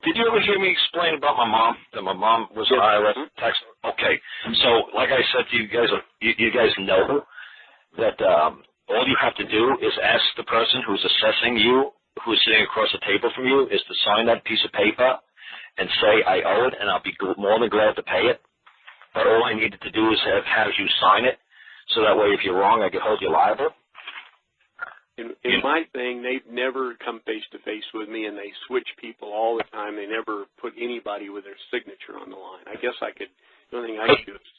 Did you ever hear me explain about my mom? That my mom was an IRS tax. Okay. So, like I said to you guys, you guys know that all you have to do is ask the person who's assessing you, who's sitting across the table from you, is to sign that piece of paper and say, I owe it, and I'll be more than glad to pay it. But all I needed to do is have you sign it, so that way if you're wrong, I can hold you liable. In my thing, they've never come face-to-face with me, and they switch people all the time. They never put anybody with their signature on the line. I guess I could, the only thing I could do is...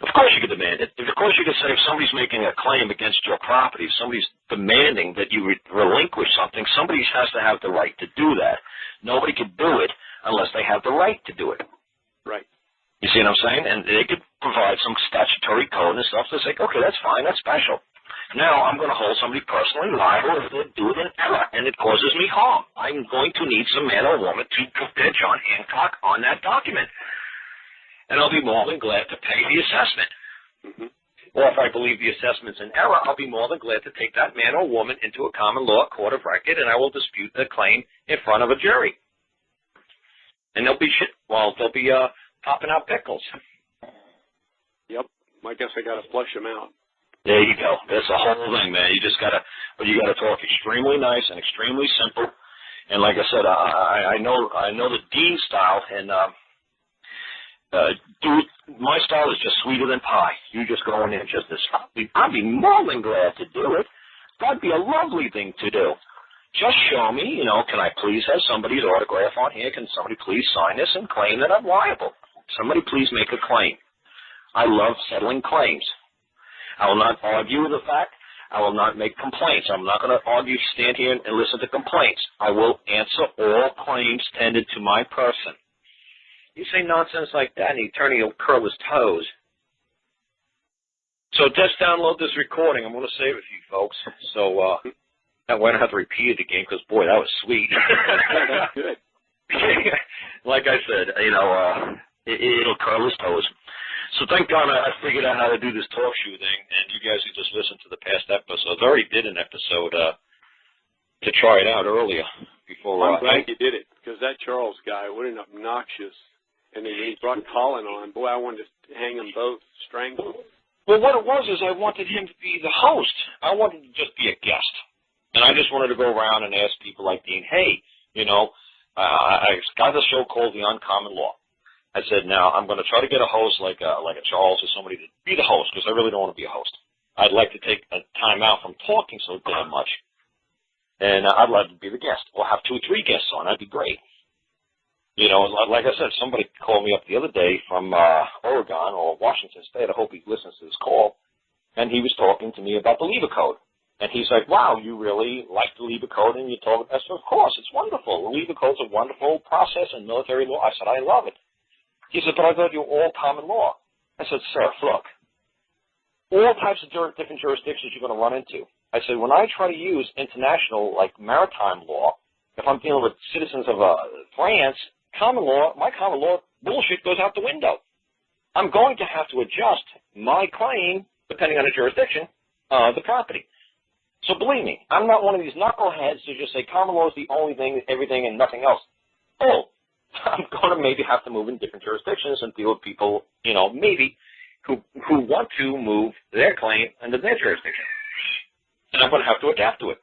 Of course you could demand it. Of course you could say if somebody's making a claim against your property, if somebody's demanding that you relinquish something, somebody has to have the right to do that. Nobody could do it unless they have the right to do it. Right. You see what I'm saying? And they could provide some statutory code and stuff to say, okay, that's fine, that's special. Now I'm going to hold somebody personally liable if they do it in error, and it causes me harm. I'm going to need some man or woman to put John Hancock on that document. And I'll be more than glad to pay the assessment. Or if I believe the assessment's in error, I'll be more than glad to take that man or woman into a common law court of record, and I will dispute the claim in front of a jury. And they'll be popping out pickles. Yep. I guess I got to flush them out. There you go. That's the whole thing, man. You gotta talk extremely nice and extremely simple. And like I said, I know the Dean style, and my style is just sweeter than pie. You just go in there just this. I'd be more than glad to do it. That'd be a lovely thing to do. Just show me, can I please have somebody's autograph on here? Can somebody please sign this and claim that I'm liable? Somebody please make a claim. I love settling claims. I will not argue with the fact. I will not make complaints. I'm not going to argue, stand here and listen to complaints. I will answer all claims tended to my person. You say nonsense like that, and the attorney will curl his toes. So just download this recording. I'm going to save it for you folks. So that way I don't have to repeat it again, because, boy, that was sweet. That's good. Like I said, it'll curl his toes. So thank God I figured out how to do this Talkshoe thing, and you guys who just listened to the past episodes, I already did an episode to try it out earlier. I'm glad you did it, because that Charles guy, what an obnoxious, and then he brought Colin on. Boy, I wanted to hang them both, strangle them. Well, what it was is I wanted him to be the host. I wanted to just be a guest. And I just wanted to go around and ask people like Dean, hey, I got a show called The Uncommon Law. I said, now, I'm going to try to get a host like a Charles or somebody to be the host, because I really don't want to be a host. I'd like to take a time out from talking so damn much, and I'd like to be the guest. Or have 2 or 3 guests on. That'd be great. Like I said, somebody called me up the other day from Oregon or Washington State. I hope he listens to this call. And he was talking to me about the LIBA Code. And he's like, wow, you really like the LIBA Code? And you told him, I said, of course, it's wonderful. The LIBA Code's a wonderful process in military law. I said, I love it. He said, but I thought you were all common law. I said, sir, look, all types of different jurisdictions you're going to run into. I said, when I try to use international, like maritime law, if I'm dealing with citizens of France, my common law bullshit goes out the window. I'm going to have to adjust my claim, depending on the jurisdiction, the property. So believe me, I'm not one of these knuckleheads to just say common law is the only thing, everything, and nothing else. Oh, I'm going to maybe have to move in different jurisdictions and deal with people, maybe who want to move their claim into their jurisdiction. And I'm going to have to adapt to it.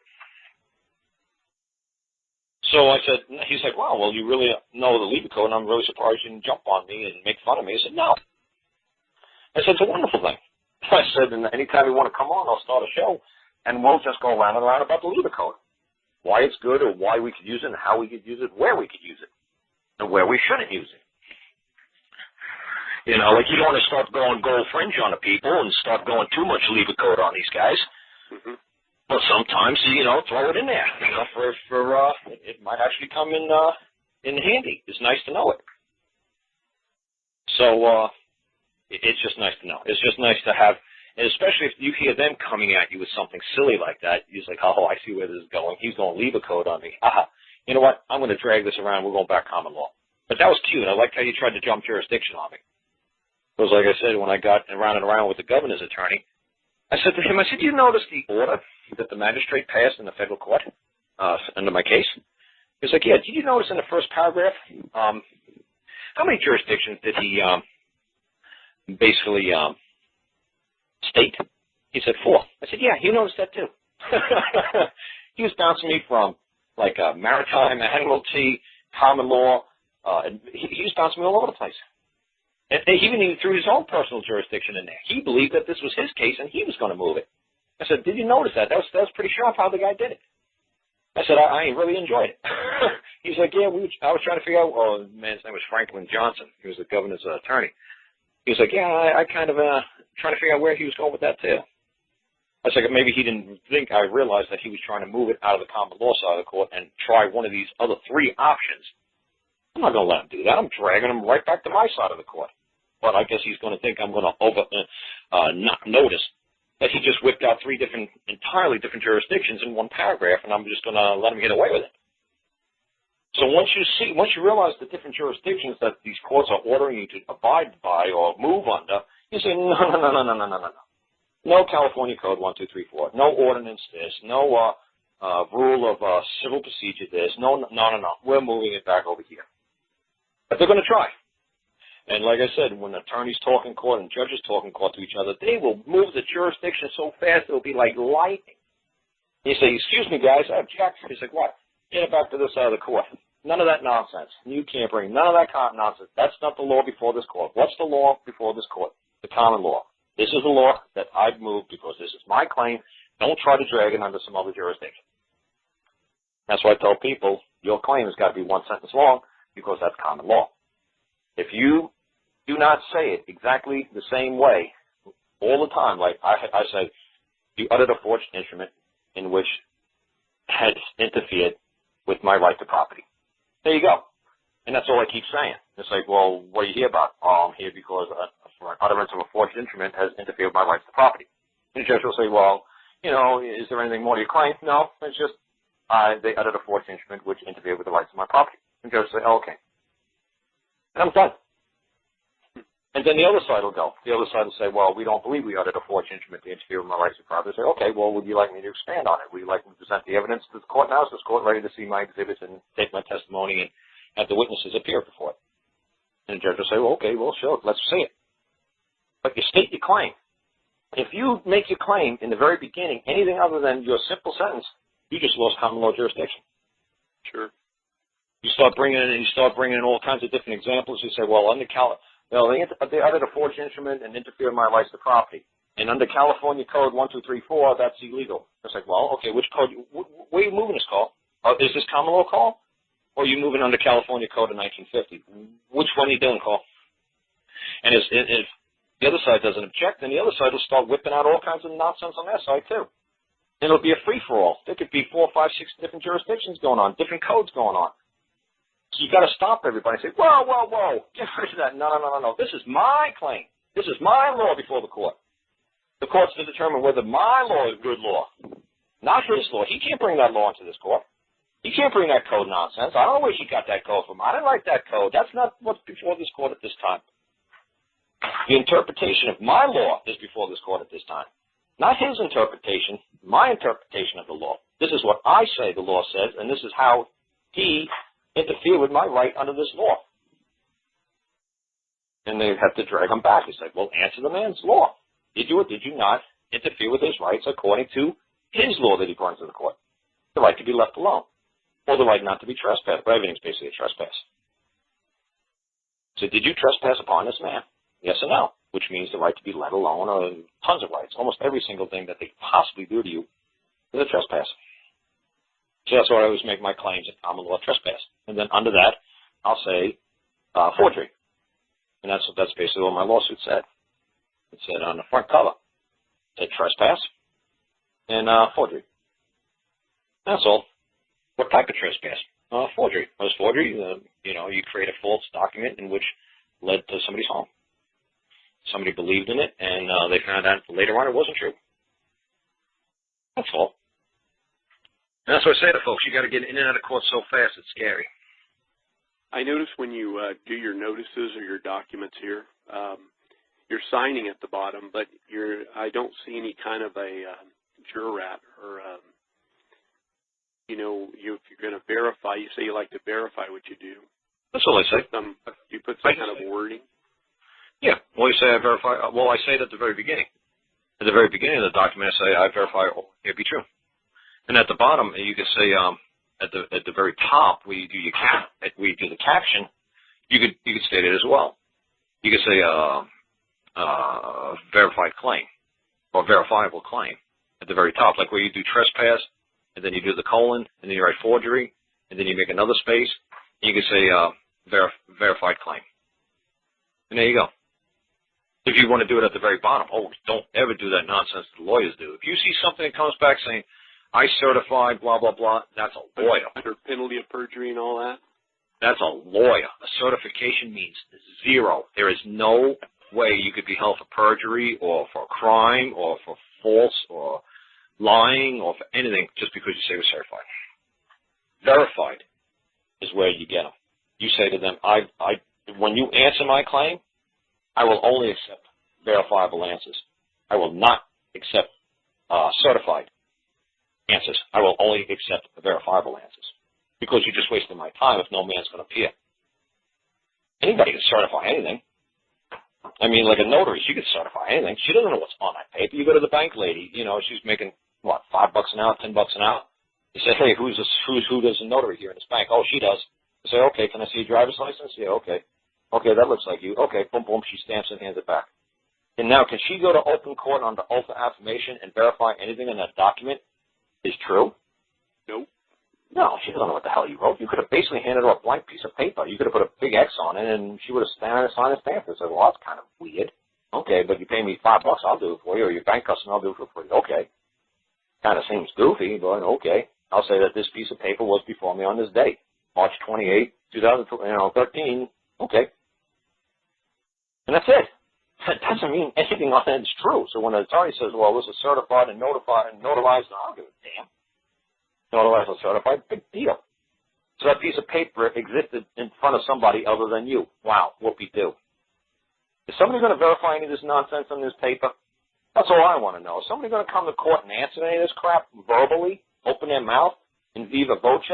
So I said, he's like, wow, well, you really know the LIBA Code, and I'm really surprised you didn't jump on me and make fun of me. I said, no. I said, it's a wonderful thing. I said, and anytime you want to come on, I'll start a show, and we'll just go around and around about the LIBA Code. Why it's good, or why we could use it, and how we could use it, where we could use it. And where we shouldn't use it. Like you don't want to start going gold fringe on the people and start going too much LIBA Code on these guys. But sometimes, throw it in there. It might actually come in handy. It's nice to know it. So it's just nice to know. It's just nice to have, and especially if you hear them coming at you with something silly like that, you're like, oh, I see where this is going. He's going LIBA Code on me. Aha. You know what? I'm going to drag this around. We're going back common law. But that was cute. I liked how you tried to jump jurisdiction on me. Because like I said, when I got around and around with the governor's attorney, I said to him, you notice the order that the magistrate passed in the federal court under my case? He's like, yeah, did you notice in the first paragraph, how many jurisdictions did he basically state? He said 4. I said, yeah, you noticed that too. He was bouncing me from like maritime, admiralty, common law. He was bouncing me all over the place. And he even threw his own personal jurisdiction in there. He believed that this was his case and he was going to move it. I said, did you notice that? That was pretty sharp how the guy did it. I said, I really enjoyed it. He's like, yeah, I was trying to figure out, oh, the man's name was Franklin Johnson. He was the governor's attorney. He was like, yeah, I kind of trying to figure out where he was going with that too. I was like, maybe he didn't think I realized that he was trying to move it out of the common law side of the court and try one of these other 3 options. I'm not going to let him do that. I'm dragging him right back to my side of the court. But I guess he's going to think I'm going to not notice that he just whipped out 3 entirely different jurisdictions in one paragraph, and I'm just going to let him get away with it. So once you realize the different jurisdictions that these courts are ordering you to abide by or move under, you say, no. No California Code 1234. No ordinance this. No rule of civil procedure this. No. We're moving it back over here. But they're going to try. And like I said, when attorneys talk in court and judges talk in court to each other, they will move the jurisdiction so fast it'll be like lightning. You say, excuse me, guys, I object. He's like, what? Get it back to this side of the court. None of that nonsense. You can't bring none of that nonsense. That's not the law before this court. What's the law before this court? The common law. This is the law that I've moved because this is my claim. Don't try to drag it under some other jurisdiction. That's why I tell people, your claim has got to be 1 sentence long because that's common law. If you do not say it exactly the same way all the time, like I say, you uttered a forged instrument in which had interfered with my right to property. There you go. And that's all I keep saying. It's like, well, what are you here about? Oh, I'm here because utterance of a forged instrument has interfered with my rights to property. And the judge will say, well, is there anything more to your claim? No, it's just they uttered a forged instrument which interfered with the rights of my property. And the judge will say, oh, okay. And I'm done. And then the other side will go. The other side will say, well, we don't believe we uttered a forged instrument to interfere with my rights to property. They say, okay, well, would you like me to expand on it? Would you like me to present the evidence to the court now? Is this court ready to see my exhibits and take my testimony and have the witnesses appear before it? And the judge will say, well, okay, well, sure, let's see it. But you state your claim. If you make your claim in the very beginning anything other than your simple sentence, you just lost common law jurisdiction. Sure. You start bringing in all kinds of different examples. You say, well, under they uttered a forged instrument and interfered with my rights to property. And under California Code 1234, that's illegal. It's like, well, okay, which code? Where are you moving this call? Is this common law call? Or are you moving under California Code of 1950? Which one are you doing, call? And if the other side doesn't object, then the other side will start whipping out all kinds of nonsense on their side, too. And it'll be a free-for-all. There could be 4, 5, 6 different jurisdictions going on, different codes going on. So you got to stop everybody and say, whoa, get rid of that. No. This is my claim. This is my law before the court. The court's to determine whether my law is good law, not his law. He can't bring that law into this court. He can't bring that code nonsense. I don't know where she got that code from. I didn't write that code. That's not what's before this court at this time. The interpretation of my law is before this court at this time. Not his interpretation, my interpretation of the law. This is what I say the law says, and this is how he interfered with my right under this law. And they have to drag him back. It's like, well, answer the man's law. Did you or did you not interfere with his rights according to his law that he brought into the court? The right to be left alone, or the right not to be trespassed. But everything's basically a trespass. So did you trespass upon this man? Yes or no, which means the right to be let alone, or tons of rights. Almost every single thing that they possibly do to you is a trespass. So that's why I always make my claims in common law trespass. And then under that, I'll say forgery. And that's basically what my lawsuit said. It said on the front cover, it said trespass and forgery. That's all. What type of trespass? Forgery. What is forgery? You create a false document in which led to somebody's harm. Somebody believed in it, and they found out later on it wasn't true. That's all. And that's what I say to folks. You got to get in and out of court so fast, it's scary. I notice when you do your notices or your documents here, you're signing at the bottom, but I don't see any kind of a jurat or if you're going to verify, you say you like to verify what you do. That's all I say. You put some kind of wording? Yeah. Well, you say I verify. Well, I say it at the very beginning. At the very beginning of the document, I say I verify all it be true. And at the bottom, you can say at the very top where you do the caption, you could state it as well. You could say verified claim or verifiable claim at the very top, like where you do trespass, and then you do the colon, and then you write forgery, and then you make another space, and you can say verified claim. And there you go. If you want to do it at the very bottom, don't ever do that nonsense the lawyers do. If you see something that comes back saying, I certified, blah, blah, blah, that's a lawyer. Under penalty of perjury and all that? That's a lawyer. A certification means zero. There is no way you could be held for perjury or for crime or for false or lying or for anything just because you say you're certified. Verified is where you get them. You say to them, when you answer my claim, I will only accept verifiable answers. I will not accept certified answers. I will only accept verifiable answers because you're just wasting my time if no man's going to appear. Anybody can certify anything. I mean, like a notary, she could certify anything. She doesn't know what's on that paper. You go to the bank lady, she's making, $5 an hour, $10 an hour. You say, hey, who does a notary here in this bank? Oh, she does. You say, okay, can I see your driver's license? Yeah, okay. Okay, that looks like you. Okay, boom, boom, she stamps and hands it back. And now, can she go to open court under oath of affirmation and verify anything in that document is true? Nope. No, she doesn't know what the hell you wrote. You could have basically handed her a blank piece of paper. You could have put a big X on it, and she would have signed and stamped it. Said, well, that's kind of weird. Okay, but you pay me $5, I'll do it for you, or your bank customer, I'll do it for free. Okay. Kind of seems goofy, but okay. I'll say that this piece of paper was before me on this date, March 28, 2013. Okay. And that's it. That doesn't mean anything on it is true. So when an attorney says, well, this is certified and notarized, I don't give a damn. Notarized and certified, big deal. So that piece of paper existed in front of somebody other than you. Wow, whoopee-doo. Is somebody going to verify any of this nonsense on this paper? That's all I want to know. Is somebody going to come to court and answer any of this crap verbally, open their mouth, in viva voce,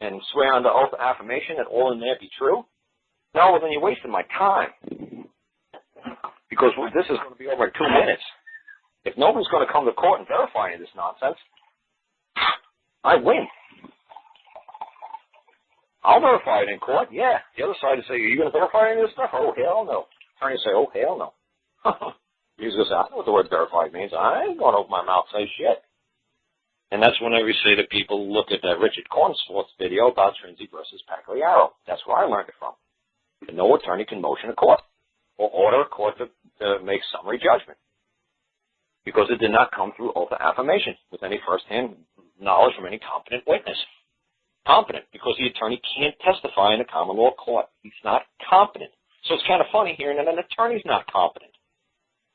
and swear under oath of affirmation that all in there be true? No, well, then you're wasting my time. Because this is going to be over in 2 minutes. If nobody's going to come to court and verify any of this nonsense, I win. I'll verify it in court, yeah. The other side will say, are you going to verify any of this stuff? Oh, hell no. Attorney say, oh, hell no. He's going to say, I know what the word verified means. I ain't going to open my mouth and say shit. And that's whenever you say to people, look at that Richard Cornsworth's video about Trinity versus Pagliaro. That's where I learned it from. And no attorney can motion a court or order a court to make summary judgment because it did not come through oath of affirmation with any first-hand knowledge from any competent witness. Competent, because the attorney can't testify in a common law court. He's not competent. So it's kind of funny hearing that an attorney's not competent.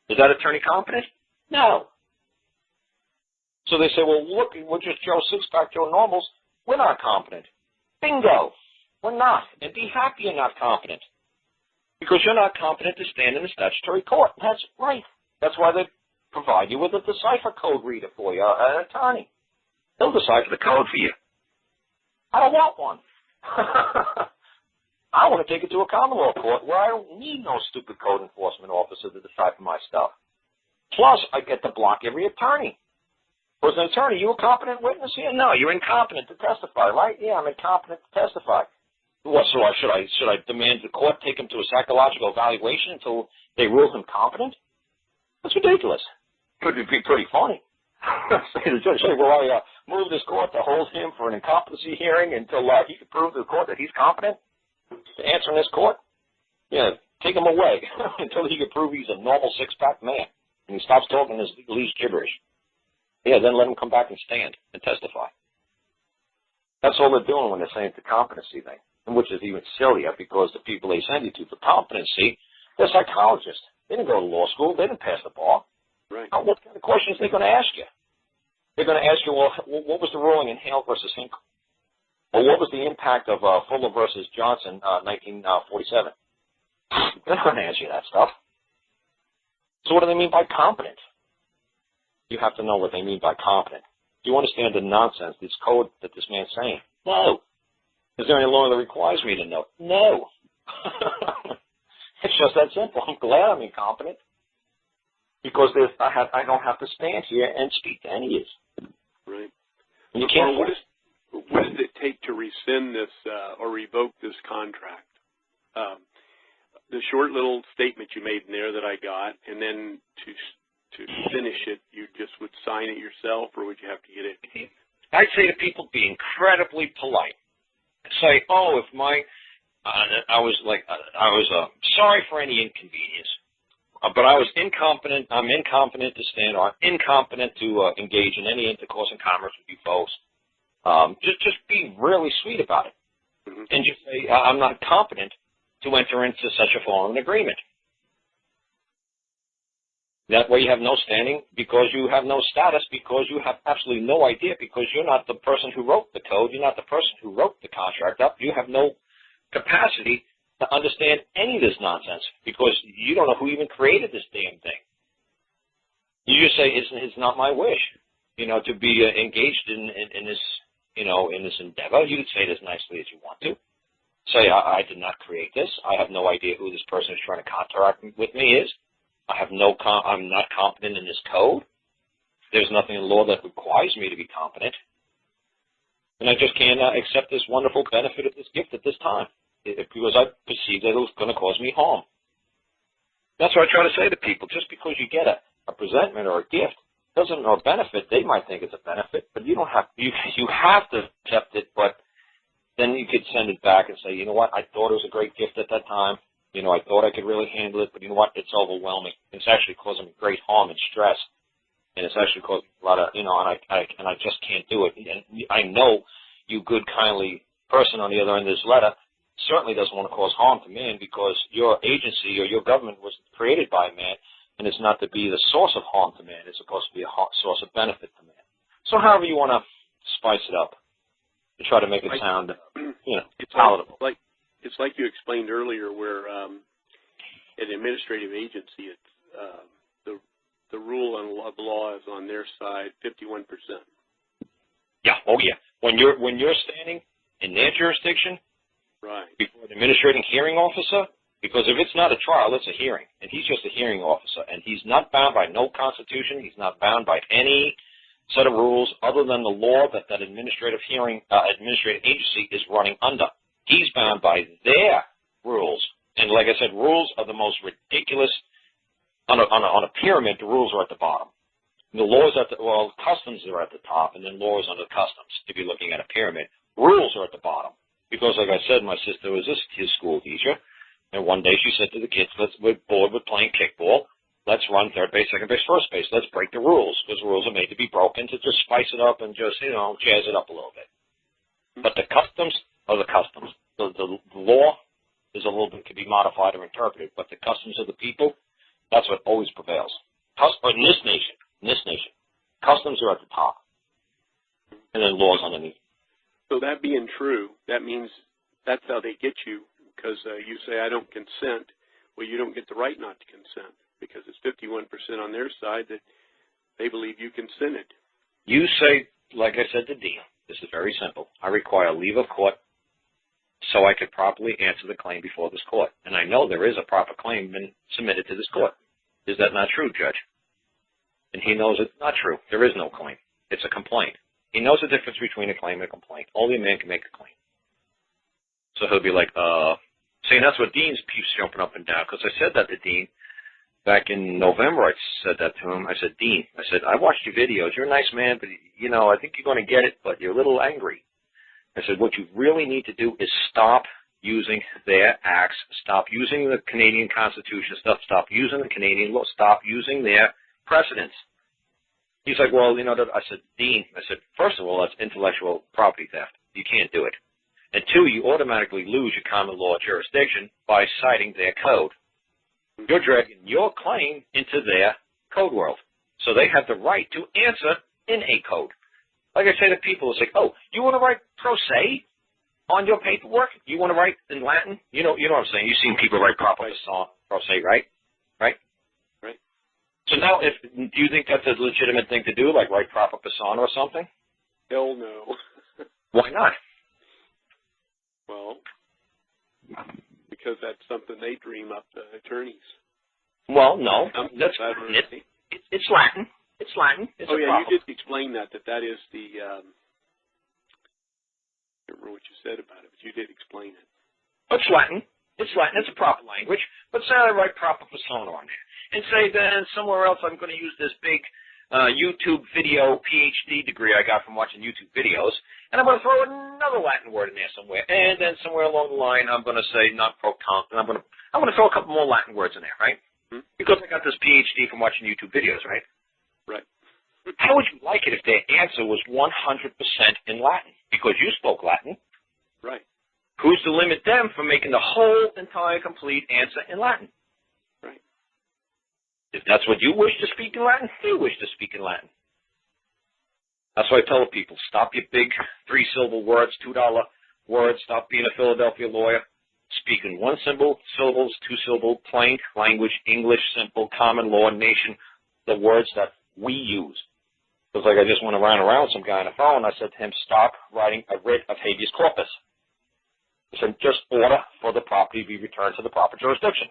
Is that attorney competent? No. So they say, well, look, we're just Joe Sixpack, Joe Normals. We're not competent. Bingo. We're not. And be happy you're not competent. Because you're not competent to stand in the statutory court. That's right. That's why they provide you with a decipher code reader for you, an attorney. They'll decipher the code for you. I don't want one. I want to take it to a common law court where I don't need no stupid code enforcement officer to decipher my stuff. Plus, I get to block every attorney. Was an attorney, you a competent witness here? No, you're incompetent to testify, right? Yeah, I'm incompetent to testify. What, so should I demand the court take him to a psychological evaluation until they rule him competent? That's ridiculous. Could be pretty funny. Say the judge, say, well, I move this court to hold him for an incompetency hearing until he can prove to the court that he's competent to answer in this court. Yeah, take him away until he can prove he's a normal six-pack man and he stops talking this legalese gibberish. Yeah, then let him come back and stand and testify. That's all they're doing when they're saying it's a competency thing, and which is even sillier because the people they send you to for competency, they're psychologists. They didn't go to law school. They didn't pass the bar. Right. Now, what kind of questions are they going to ask you? They're going to ask you, well, what was the ruling in Hale versus Hinkle? Or what was the impact of Fuller versus Johnson, 1947? They're not going to answer you that stuff. So what do they mean by competent? You have to know what they mean by competent. Do you understand the nonsense, this code that this man's saying? No. Is there any law that requires me to know? No. It's just that simple. I'm glad I'm incompetent because I don't have to stand here and speak to any of you. Right. And you can't. What does it take to rescind this or revoke this contract? The short little statement you made in there that I got, and then to finish it, you just would sign it yourself, or would you have to get it? I'd say to people, be incredibly polite. Say, oh, if I was sorry for any inconvenience, but I was incompetent. I'm incompetent to stand on, incompetent to engage in any intercourse and commerce with you folks. Just be really sweet about it, and just say, I'm not competent to enter into such a foreign agreement. That way you have no standing because you have no status, because you have absolutely no idea, because you're not the person who wrote the code, you're not the person who wrote the contract up, you have no capacity to understand any of this nonsense because you don't know who even created this damn thing. You just say, it's not my wish, to be engaged in this, in this endeavor. You can say it as nicely as you want to. Say, I did not create this. I have no idea who this person who's trying to contract with me is. I'm not competent in this code. There's nothing in law that requires me to be competent. And I just can't accept this wonderful benefit of this gift at this time because I perceive that it was going to cause me harm. That's what I try to say to people. Just because you get a presentment or a gift doesn't or benefit, they might think it's a benefit, but you don't have you have to accept it, but then you could send it back and say, you know what, I thought it was a great gift at that time. I thought I could really handle it, but you know what, it's overwhelming. It's actually causing me great harm and stress. And it's actually causing a lot of, and I just can't do it. And I know you good, kindly person on the other end of this letter certainly doesn't want to cause harm to man because your agency or your government was created by man, and it's not to be the source of harm to man. It's supposed to be a source of benefit to man. So however you want to spice it up to try to make it sound, it's palatable. It's like you explained earlier where an administrative agency, it's the rule of law is on their side 51%. Yeah, oh yeah. When you're standing in their jurisdiction, right, before an administrating hearing officer, because if it's not a trial, it's a hearing, and he's just a hearing officer, and he's not bound by no constitution, he's not bound by any set of rules other than the law that administrative agency is running under. He's bound by their rules, and like I said, rules are the most ridiculous. On a pyramid, the rules are at the bottom. The laws customs are at the top, and then laws under customs. If you're looking at a pyramid, rules are at the bottom. Because, like I said, my sister was his school teacher, and one day she said to the kids, we're bored with playing kickball. Let's run third base, second base, first base. Let's break the rules, because rules are made to be broken, to just spice it up and just, jazz it up a little bit. But the customs are the customs. The law is a little bit, can be modified or interpreted, but the customs of the people, that's what always prevails. In this nation, customs are at the top, and then laws underneath. So that being true, that means that's how they get you, because you say, I don't consent. Well, you don't get the right not to consent, because it's 51% on their side that they believe you consented. You say, like I said to Dean, this is very simple. I require leave of court so I could properly answer the claim before this court. And I know there is a proper claim been submitted to this court. Is that not true, Judge? And he knows it's not true. There is no claim. It's a complaint. He knows the difference between a claim and a complaint. Only a man can make a claim. So he'll be like, see, and that's what Dean keeps jumping up and down, because I said that to Dean back in November. I said that to him. I said, Dean, I watched your videos. You're a nice man, but, I think you're going to get it, but you're a little angry. I said, what you really need to do is stop using their acts, stop using the Canadian Constitution stuff, stop using the Canadian law, stop using their precedents. He's like, well, I said, Dean, first of all, that's intellectual property theft. You can't do it. And two, you automatically lose your common law jurisdiction by citing their code. You're dragging your claim into their code world. So they have the right to answer in a code. Like I say to people, it's like, oh, you want to write pro se on your paperwork? You want to write in Latin? You know what I'm saying? You've seen people write pro se, right? Right? Right. So now, do you think that's a legitimate thing to do, like write proper persona or something? Hell no. Why not? Well, because that's something they dream up, the attorneys. Well, no, that's it's Latin. It's Latin. It's you did explain that is the. I don't remember what you said about it, but you did explain it. It's Latin. It's Latin. It's a proper language. But say I write proper persona on there, and say then somewhere else I'm going to use this big YouTube video PhD degree I got from watching YouTube videos, and I'm going to throw another Latin word in there somewhere, and then somewhere along the line I'm going to say not pro count, and I'm going to throw a couple more Latin words in there, right? Mm-hmm. Because I got this PhD from watching YouTube videos, right? Right. How would you like it if their answer was 100% in Latin? Because you spoke Latin. Right. Who's to limit them from making the whole entire complete answer in Latin? Right. If that's what you wish to speak in Latin, they wish to speak in Latin. That's why I tell people, stop your big 3-syllable words, $2 words, stop being a Philadelphia lawyer. Speak in 1-syllable, syllables, 2-syllable, plain language, English, simple, common law, nation, the words that we use. Because like I just went around with some guy on the phone, I said to him, stop writing a writ of habeas corpus. I said, just order for the property be returned to the proper jurisdiction.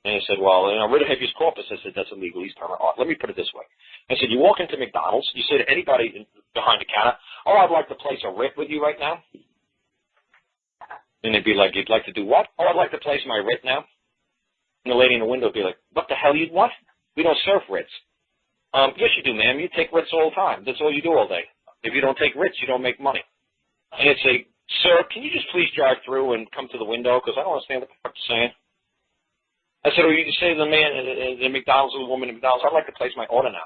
And he said, well, writ of habeas corpus. I said, that's illegal. He's term. Let me put it this way. I said, you walk into McDonald's, you say to anybody behind the counter, oh, I'd like to place a writ with you right now. And they'd be like, you'd like to do what? Oh, I'd like to place my writ now. And the lady in the window would be like, what the hell you'd want? We don't serve writs. Yes, you do, ma'am. You take writs all the time. That's all you do all day. If you don't take writs, you don't make money. And they'd say, sir, can you just please drive through and come to the window? Because I don't understand what the fuck you're saying. I said, or you say to the man at the McDonald's or the woman at McDonald's, I'd like to place my order now.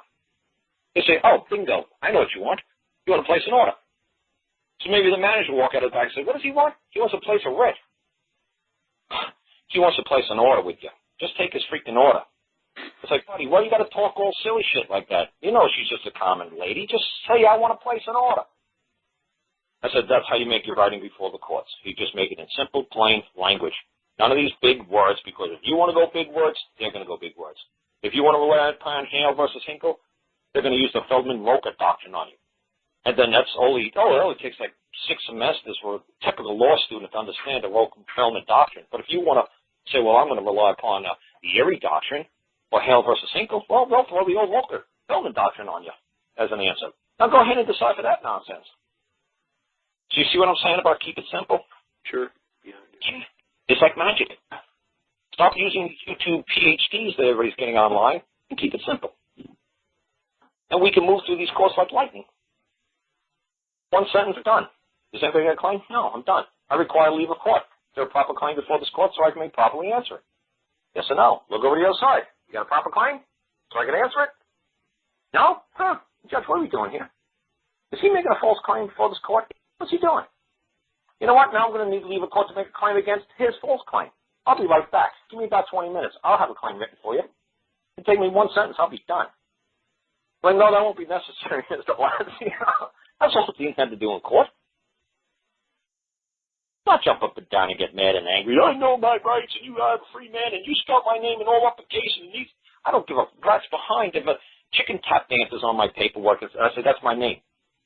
They say, oh, bingo. I know what you want. You want to place an order. So maybe the manager will walk out of the back and say, what does he want? He wants to place a writ. He wants to place an order with you. Just take his freaking order. It's like, buddy, why you got to talk all silly shit like that? You know she's just a common lady. Just say, I want to place an order. I said, that's how you make your writing before the courts. You just make it in simple, plain language. None of these big words, because if you want to go big words, they're going to go big words. If you want to rely upon Hale versus Hinkle, they're going to use the Feldman-Roker doctrine on you. And then that's only, it only takes like 6 semesters for a typical law student to understand the Roker-Feldman doctrine. But if you want to say, well, I'm going to rely upon the Erie doctrine, or Hale versus Hinkle, well, they'll throw the old Roker-Feldman doctrine on you as an answer. Now go ahead and decipher that nonsense. So you see what I'm saying about keep it simple? Sure. Yeah. It's like magic. Stop using YouTube PhDs that everybody's getting online and keep it simple. And we can move through these courses like lightning. 1 sentence, done. Does anybody got a claim? No, I'm done. I require leave of court. Is there a proper claim before this court so I can properly answer it? Yes or no? Look over the other side. You got a proper claim so I can answer it? No? Huh. Judge, what are we doing here? Is he making a false claim before this court? What's he doing? You know what? Now I'm going to need to leave a court to make a claim against his false claim. I'll be right back. Give me about 20 minutes. I'll have a claim written for you. It'll take me 1 sentence. I'll be done. Well, no, that won't be necessary, Mr. Lentz. That's all the dean had to do in court. Not jump up and down and get mad and angry. I know my rights, and you are a free man, and you spelled my name in all uppercase. And these, I don't give a rat's behind if a chicken tap dances on my paperwork. I said, that's my name.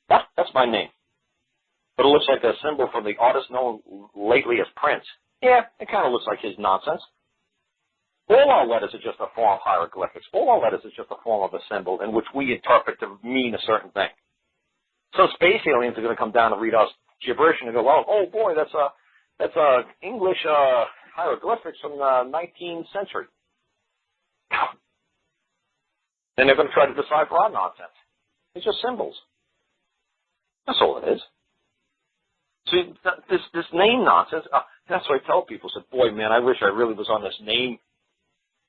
That's my name. But it looks like a symbol for the artist known lately as Prince. Yeah, it kind of looks like his nonsense. All our letters are just a form of hieroglyphics. All our letters is just a form of a symbol in which we interpret to mean a certain thing. So space aliens are going to come down and read us gibberish and go, oh boy, that's English hieroglyphics from the 19th century. Then they're going to try to decipher our nonsense. It's just symbols. That's all it is. See, this name nonsense, that's what I tell people. I said, boy, man, I wish I really was on this name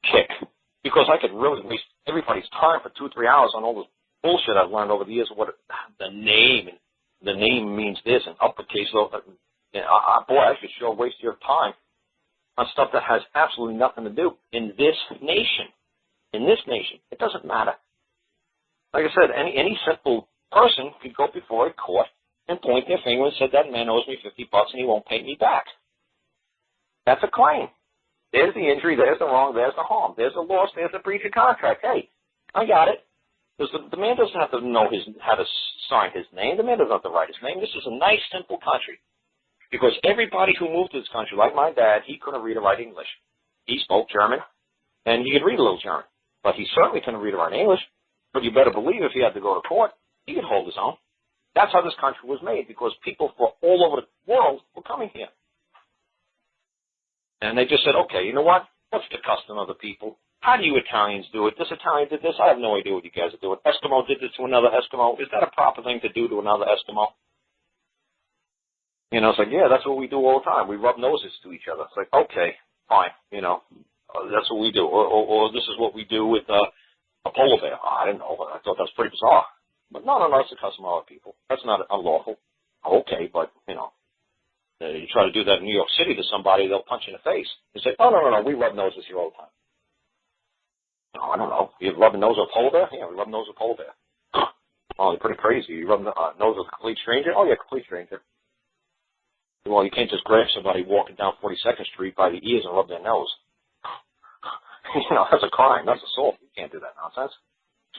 kick, because I could really waste everybody's time for 2 or 3 hours on all this bullshit I've learned over the years of what the name means this, and uppercase, boy, I should sure waste your time on stuff that has absolutely nothing to do in this nation. In this nation, it doesn't matter. Like I said, any simple person could go before a court and point their finger and said, that man owes me $50 and he won't pay me back. That's a claim. There's the injury, there's the wrong, there's the harm, there's the loss, there's the breach of contract. Hey, I got it. Because the man doesn't have to know how to sign his name. The man doesn't have to write his name. This is a nice, simple country. Because everybody who moved to this country, like my dad, he couldn't read or write English. He spoke German, and he could read a little German. But he certainly couldn't read or write English. But you better believe if he had to go to court, he could hold his own. That's how this country was made, because people from all over the world were coming here. And they just said, okay, you know what? What's the custom of the people? How do you Italians do it? This Italian did this. I have no idea what you guys are doing. Eskimo did this to another Eskimo. Is that a proper thing to do to another Eskimo? You know, it's like, yeah, that's what we do all the time. We rub noses to each other. It's like, okay, fine, you know, that's what we do. Or this is what we do with a polar bear. Oh, I didn't know. I thought that was pretty bizarre. But no, it's a custom of other people. That's not unlawful. Okay, but, you know, you try to do that in New York City to somebody, they'll punch you in the face. You say, oh, no, we rub noses here all the time. Oh, I don't know. You rub the nose of a polar bear? Yeah, we rub the nose of a polar bear. Oh, you're pretty crazy. You rub the nose of a complete stranger? Oh, yeah, complete stranger. Well, you can't just grab somebody walking down 42nd Street by the ears and rub their nose. You know, that's a crime. That's assault. You can't do that nonsense.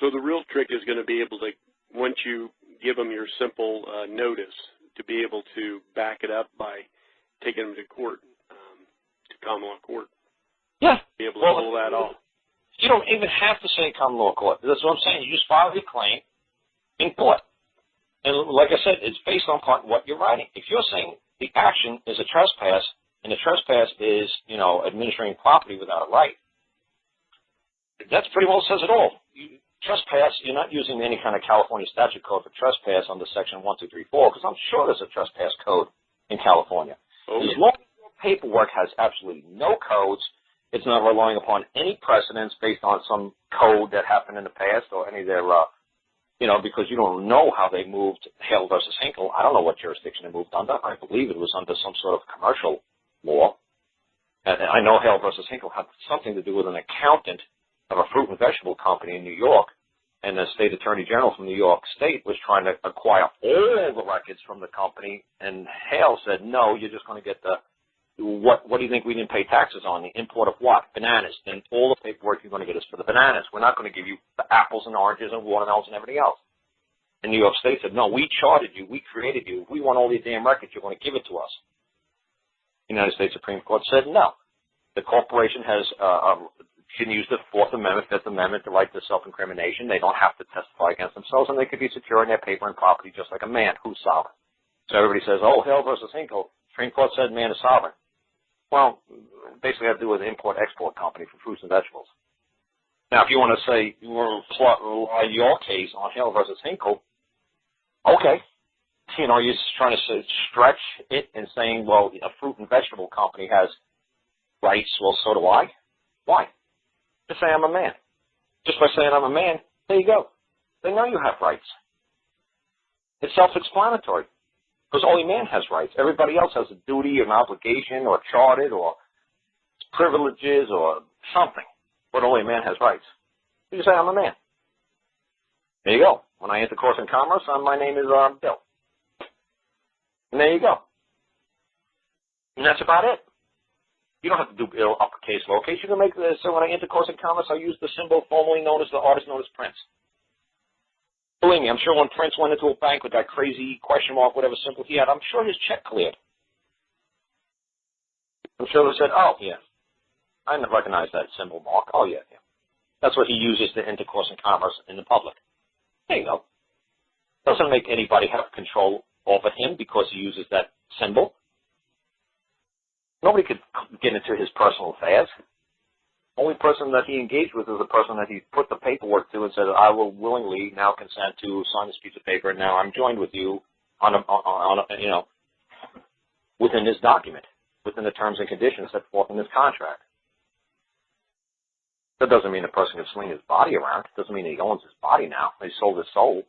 So the real trick is going to be able to, once you give them your simple notice, to be able to back it up by taking them to court, to common law court. Yeah. Be able to pull that off. You don't even have to say common law court. That's what I'm saying. You just file your claim in court. And like I said, it's based on what you're writing. If you're saying the action is a trespass, and the trespass is, you know, administering property without a right, that's pretty well says it all. Trespass, you're not using any kind of California statute code for trespass under Section 1234, because I'm sure there's a trespass code in California. Oh. As long as your paperwork has absolutely no codes, it's not relying upon any precedents based on some code that happened in the past or any of their, you know, because you don't know how they moved Hale versus Hinkle. I don't know what jurisdiction they moved under. I believe it was under some sort of commercial law. And I know Hale versus Hinkle had something to do with an accountant of a fruit and vegetable company in New York, and the state attorney general from New York State was trying to acquire all the records from the company, and Hale said, no, you're just going to get the, what do you think we didn't pay taxes on? The import of what? Bananas. Then all the paperwork you're going to get is for the bananas. We're not going to give you the apples and oranges and watermelons and everything else. And New York State said, no, we chartered you, we created you, we want all these damn records, you're going to give it to us. The United States Supreme Court said, no. The corporation has can use the Fourth Amendment, Fifth Amendment, the right to self-incrimination. They don't have to testify against themselves, and they could be secure in their paper and property just like a man who's sovereign. So everybody says, oh, Hale versus Hinkle. Supreme Court said man is sovereign. Well, basically have to do with an import-export company for fruits and vegetables. Now, if you want to say you want to rely your case on Hale versus Hinkle, okay. You know, you're just trying to stretch it and saying, well, a fruit and vegetable company has rights. Well, so do I. Why? Just say I'm a man. Just by saying I'm a man, there you go. They know you have rights. It's self-explanatory. Because only man has rights. Everybody else has a duty or an obligation or chartered or privileges or something. But only man has rights. You just say I'm a man. There you go. When I enter course in commerce, my name is Bill. And there you go. And that's about it. You don't have to do uppercase, lowercase. You can make this, so when I enter course in commerce, I use the symbol formerly known as the artist known as Prince. Believe me, I'm sure when Prince went into a bank with that crazy question mark, whatever symbol he had, I'm sure his check cleared. I'm sure they said, oh, yeah, I didn't recognize that symbol mark. Oh, yeah. That's what he uses to enter course in commerce in the public. There you go. Doesn't make anybody have control over him because he uses that symbol. Nobody could get into his personal affairs. Only person that he engaged with is the person that he put the paperwork to and said, I will willingly now consent to sign this piece of paper, and now I'm joined with you on a you know, within this document, within the terms and conditions set forth in this contract. That doesn't mean the person can sling his body around. It doesn't mean he owns his body now. He sold his soul.